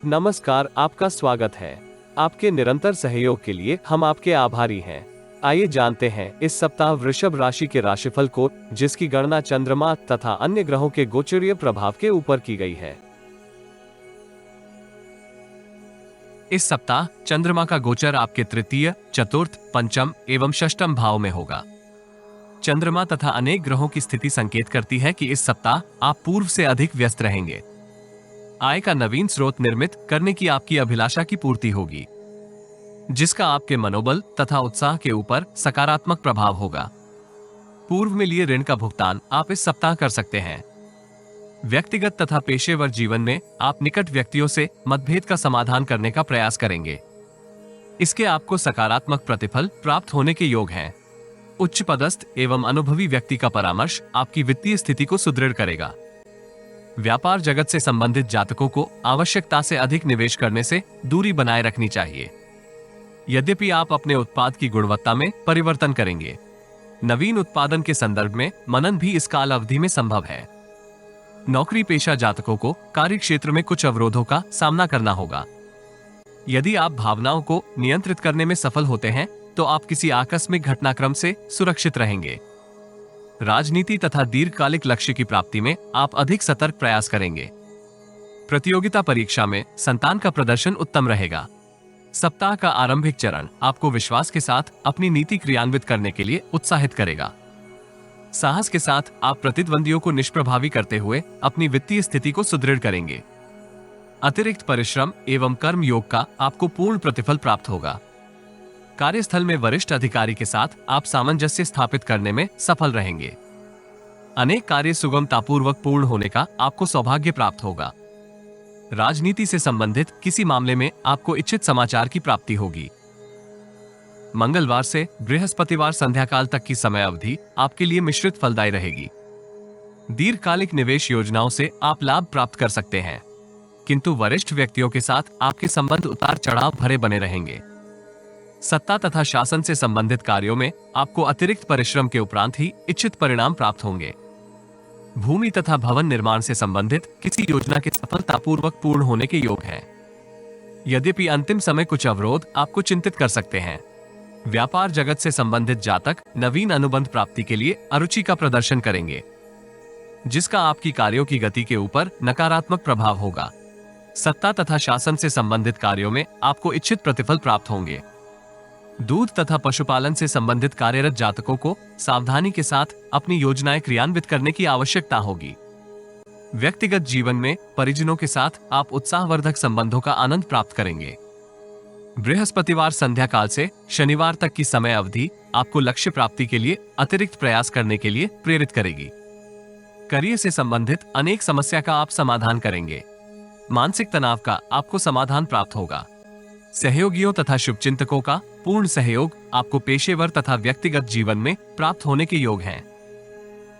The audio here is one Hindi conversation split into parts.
नमस्कार, आपका स्वागत है। आपके निरंतर सहयोग के लिए हम आपके आभारी हैं। आइए जानते हैं इस सप्ताह वृषभ राशि के राशिफल को, जिसकी गणना चंद्रमा तथा अन्य ग्रहों के गोचरीय प्रभाव के ऊपर की गई है। इस सप्ताह चंद्रमा का गोचर आपके तृतीय, चतुर्थ, पंचम एवं षष्ठम भाव में होगा। चंद्रमा तथा अनेक ग्रहों की स्थिति संकेत करती है कि इस सप्ताह आप पूर्व से अधिक व्यस्त रहेंगे। आय का नवीन स्रोत निर्मित करने की आपकी अभिलाषा की पूर्ति होगी, जिसका आपके मनोबल तथा उत्साह के ऊपर सकारात्मक प्रभाव होगा। पूर्व में लिए ऋण का भुगतान आप इस सप्ताह कर सकते हैं। व्यक्तिगत तथा पेशेवर जीवन में आप निकट व्यक्तियों से मतभेद का समाधान करने का प्रयास करेंगे। इसके आपको सकारात्मक प्रतिफल प्राप्त होने के योग हैं। उच्च पदस्थ एवं अनुभवी व्यक्ति का परामर्श आपकी वित्तीय स्थिति को सुदृढ़ करेगा। व्यापार जगत से संबंधित जातकों को आवश्यकता से अधिक निवेश करने से दूरी बनाए रखनी चाहिए। यद्यपि आप अपने उत्पाद की गुणवत्ता में परिवर्तन करेंगे, नवीन उत्पादन के संदर्भ में मनन भी इस काल अवधि में संभव है। नौकरी पेशा जातकों को कार्य क्षेत्र में कुछ अवरोधों का सामना करना होगा। यदि आप भावनाओं को नियंत्रित करने में सफल होते हैं तो आप किसी आकस्मिक घटनाक्रम से सुरक्षित रहेंगे। राजनीति तथा दीर्घकालिक लक्ष्य की प्राप्ति में आप अधिक सतर्क प्रयास करेंगे। प्रतियोगिता परीक्षा में संतान का प्रदर्शन उत्तम रहेगा। सप्ताह का आरंभिक चरण आपको विश्वास के साथ अपनी नीति क्रियान्वित करने के लिए उत्साहित करेगा। साहस के साथ आप प्रतिद्वंदियों को निष्प्रभावी करते हुए अपनी वित्तीय स्थिति को सुदृढ़ करेंगे। अतिरिक्त परिश्रम एवं कर्म योग का आपको पूर्ण प्रतिफल प्राप्त होगा। कार्यस्थल में वरिष्ठ अधिकारी के साथ आप सामंजस्य स्थापित करने में सफल रहेंगे। अनेक कार्य सुगमतापूर्वक पूर्ण होने का आपको सौभाग्य प्राप्त होगा। राजनीति से संबंधित किसी मामले में आपको इच्छित समाचार की प्राप्ति होगी। मंगलवार से बृहस्पतिवार संध्याकाल तक की समय अवधि आपके लिए मिश्रित फलदायी रहेगी। दीर्घकालिक निवेश योजनाओं से आप लाभ प्राप्त कर सकते हैं, किंतु वरिष्ठ व्यक्तियों के साथ आपके संबंध उतार चढ़ाव भरे बने रहेंगे। सत्ता तथा शासन से संबंधित कार्यों में आपको अतिरिक्त परिश्रम के उपरांत ही इच्छित परिणाम प्राप्त होंगे। भूमि तथा भवन निर्माण से संबंधित किसी योजना के सफलतापूर्वक पूर्ण होने के योग हैं। यद्यपि अंतिम समय कुछ अवरोध आपको चिंतित कर सकते हैं। व्यापार जगत से संबंधित जातक नवीन अनुबंध प्राप्ति के लिए अरुचि का प्रदर्शन करेंगे, जिसका आपकी कार्यों की गति के ऊपर नकारात्मक प्रभाव होगा। सत्ता तथा शासन से संबंधित कार्यों में आपको इच्छित प्रतिफल प्राप्त होंगे। दूध तथा पशुपालन से संबंधित कार्यरत जातकों को सावधानी के साथ अपनी योजनाएं क्रियान्वित करने की आवश्यकता होगी। व्यक्तिगत जीवन में परिजनों के साथ आप उत्साहवर्धक संबंधों का आनंद प्राप्त करेंगे। बृहस्पतिवार संध्या काल से शनिवार तक की समय अवधि आपको लक्ष्य प्राप्ति के लिए अतिरिक्त प्रयास करने के लिए प्रेरित करेगी। करियर से संबंधित अनेक समस्या का आप समाधान करेंगे। मानसिक तनाव का आपको समाधान प्राप्त होगा। सहयोगियों तथा शुभचिंतकों का पूर्ण सहयोग आपको पेशेवर तथा व्यक्तिगत जीवन में प्राप्त होने के योग हैं।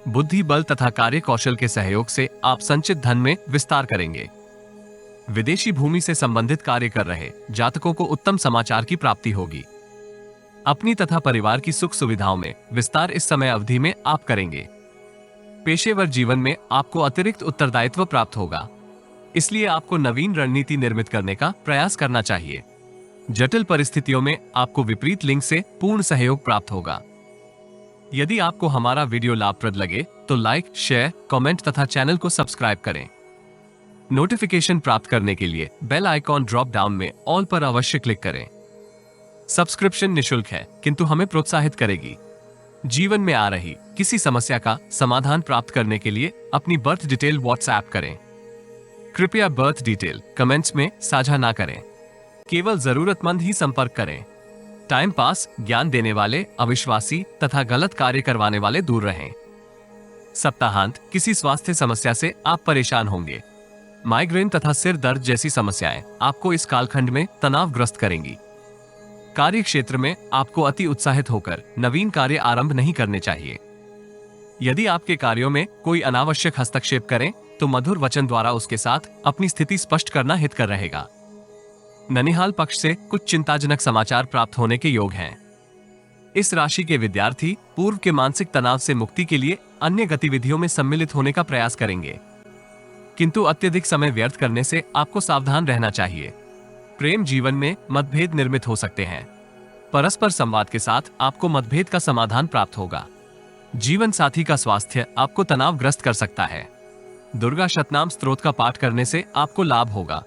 बुद्धि बल तथा कार्य कौशल के सहयोग से आप संचित धन में विस्तार करेंगे। विदेशी भूमि से संबंधित कार्य कर रहे जातकों को उत्तम समाचार की प्राप्ति होगी। अपनी तथा परिवार की सुख सुविधाओं में विस्तार इस समय अवधि में आप करेंगे। पेशेवर जीवन में आपको अतिरिक्त उत्तरदायित्व प्राप्त होगा, इसलिए आपको नवीन रणनीति निर्मित करने का प्रयास करना चाहिए। जटिल परिस्थितियों में आपको विपरीत लिंग से पूर्ण सहयोग प्राप्त होगा। यदि आपको हमारा वीडियो लाभप्रद लगे तो लाइक, शेयर, कमेंट तथा चैनल को सब्सक्राइब करें। नोटिफिकेशन प्राप्त करने के लिए बेल आइकॉन ड्रॉप डाउन में ऑल पर अवश्य क्लिक करें। सब्सक्रिप्शन निशुल्क है, किंतु हमें प्रोत्साहित करेगी। जीवन में आ रही किसी समस्या का समाधान प्राप्त करने के लिए अपनी बर्थ डिटेल व्हाट्सएप करें। कृपया बर्थ डिटेल कमेंट्स में साझा ना करें। केवल जरूरतमंद ही संपर्क करें। टाइम पास, ज्ञान देने वाले, अविश्वासी तथा गलत कार्य करवाने वाले दूर रहें। सप्ताहांत किसी स्वास्थ्य समस्या से आप परेशान होंगे। माइग्रेन तथा सिर दर्द जैसी समस्याएं आपको इस कालखंड में तनावग्रस्त करेंगी। कार्य क्षेत्र में आपको अति उत्साहित होकर नवीन कार्य आरंभ नहीं करने चाहिए। यदि आपके कार्यों में कोई अनावश्यक हस्तक्षेप करें तो मधुर वचन द्वारा उसके साथ अपनी स्थिति स्पष्ट करना हितकर रहेगा। ननिहाल पक्ष से कुछ चिंताजनक समाचार प्राप्त होने के योग हैं। इस राशि के विद्यार्थी पूर्व के मानसिक तनाव से मुक्ति के लिए अन्य गतिविधियों में सम्मिलित होने का प्रयास करेंगे। किंतु अत्यधिक समय व्यर्थ करने से आपको सावधान रहना चाहिए। प्रेम जीवन में मतभेद निर्मित हो सकते हैं। परस्पर संवाद के साथ आपको मतभेद का समाधान प्राप्त होगा। जीवन साथी का स्वास्थ्य आपको तनावग्रस्त कर सकता है। दुर्गा शतनाम स्तोत्र का पाठ करने से आपको लाभ होगा।